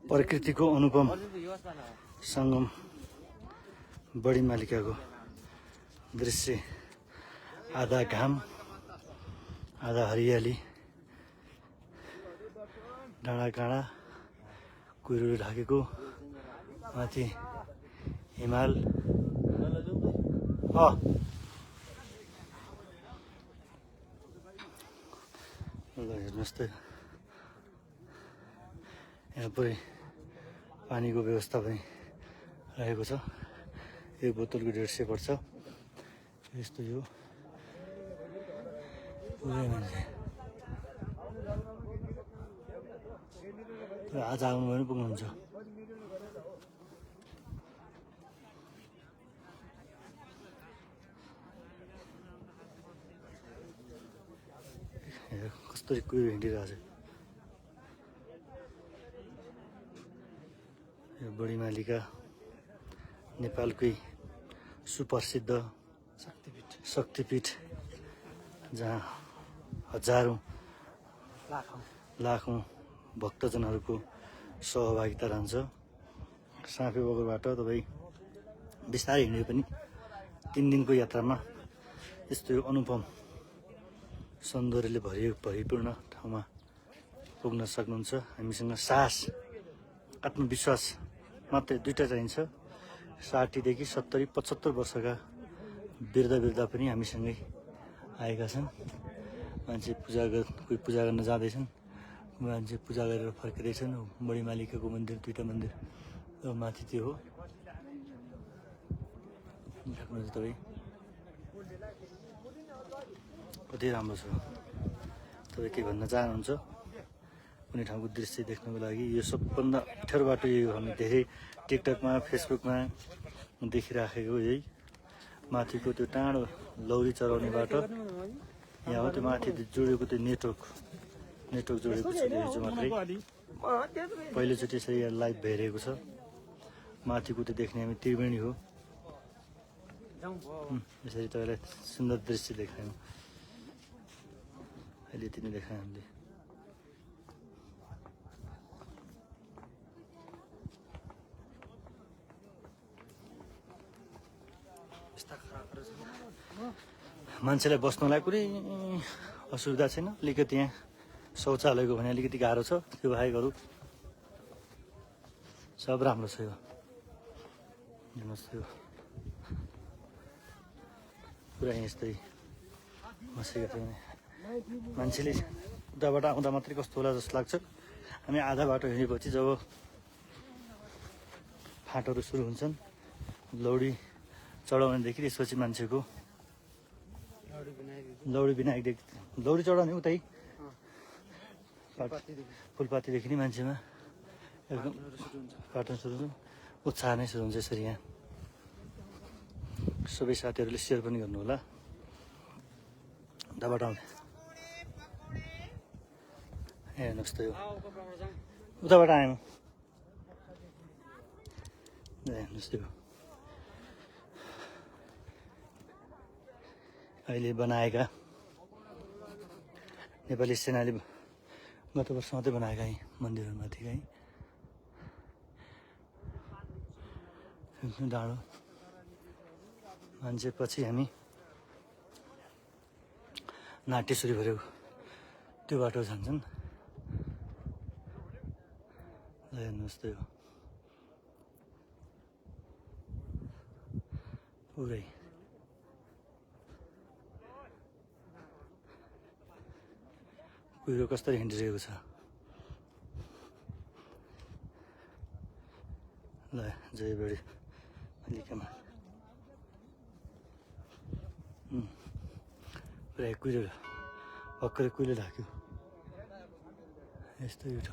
प्रकृतिको अनुपम सङ्गम बडीमालिकाको दृश्य। आधा घाम आधा हरियाली, डाँडा काँडा कुहिरोले ढाकेको, माथि हिमाल। हेर्नुहोस् त, यहाँ पुरै पानीको व्यवस्था पनि रहेको छ। एक बोतलको 150 पर्छ। यस्तो यो पुरै मान्छे आज आउनु पनि पुग्नुहुन्छ। कसरी कुहिरो हिँडिरहेछ। यो बडीमालिका नेपालकै सुप्रसिद्ध शक्तिपीठ, जहाँ हजारौँ लाखौँ भक्तजनहरूको सहभागिता रहन्छ। साँपे बगरबाट तपाईँ बिस्तारै हिँडे पनि 3 दिनको यात्रामा यस्तो यो अनुपम सौन्दर्यले भरिपूर्ण ठाउँमा पुग्न सक्नुहुन्छ। हामीसँग साहस, आत्मविश्वास मात्रै 2टा चाहिन्छ। 60 देखि 70, 75 वर्षका वृद्ध पनि हामीसँगै आएका छन्। मान्छे कोही पूजा गर्न जाँदैछन्, मान्छे पूजा गरेर फर्किँदैछन्। बडीमालिकाको मन्दिर, 2टा मन्दिर माथि त्यो हो। देख्नुहुन्छ तपाईँ कति राम्रो छ। तपाईँ के भन्न चाहनुहुन्छ कुनै ठाउँको दृश्य देख्नको लागि? यो सबभन्दा अप्ठ्यारो बाटो यही हो। हामी धेरै टिकटकमा, फेसबुकमा देखिराखेको यही माथिको त्यो टाढो लौरी चराउने बाटो। यहाँ हो त्यो माथि जोडेको त्यो नेटवर्क जोडेको छ, त्यो हिजो मात्रै पहिलोचोटि यसरी यहाँ लाइभ भइरहेको छ। माथिको त्यो देख्ने हामी त्रिवेणी हो। यसरी तपाईँलाई सुन्दर दृश्य देखायौँ। अहिले यति नै देखायौँ हामीले। मान्छेलाई बस्नलाई कुनै असुविधा छैन। अलिकति यहाँ शौचालयको भने अलिकति गाह्रो छ, त्यो बाहेक अरू सब राम्रो छ। यो हेर्नुहोस्, यो पुरा यस्तै बसेका थियौँ। मान्छेले उताबाट आउँदा मात्रै कस्तो होला जस्तो लाग्छ। हामी आधा बाटो हिँडेपछि जब फाँटहरू सुरु हुन्छन्, लौडी चढाउनेदेखि त्यसपछि मान्छेको लौडी चढाउने उतै फुलपातीदेखि नै मान्छेमा एकदम कार्टुन सुरु हुन्छ, उत्साह नै सुरु हुन्छ। यसरी यहाँ सबै साथीहरूले सेयर पनि गर्नु होला। उताबाट आउने हेर्नुहोस् त, यो उताबाट आएँ म। हेर्नुहोस् त्यो अहिले बनाएका नेपाली सेनाले गत वर्ष मात्रै बनाएका यी मन्दिरहरूमाथि है डाँडो। मान्छे पछि हामी नाट्यश्री भरेको त्यो बाटो जान्छन्। हेर्नुहोस् त, यो पुरै कुहिरो कसरी हिँडिरहेको छ। ल जय बडीमालिकामा पुरै कुहिरो भर्खरै कुहिरो ढाक्यो। यस्तो यो ठाउँ।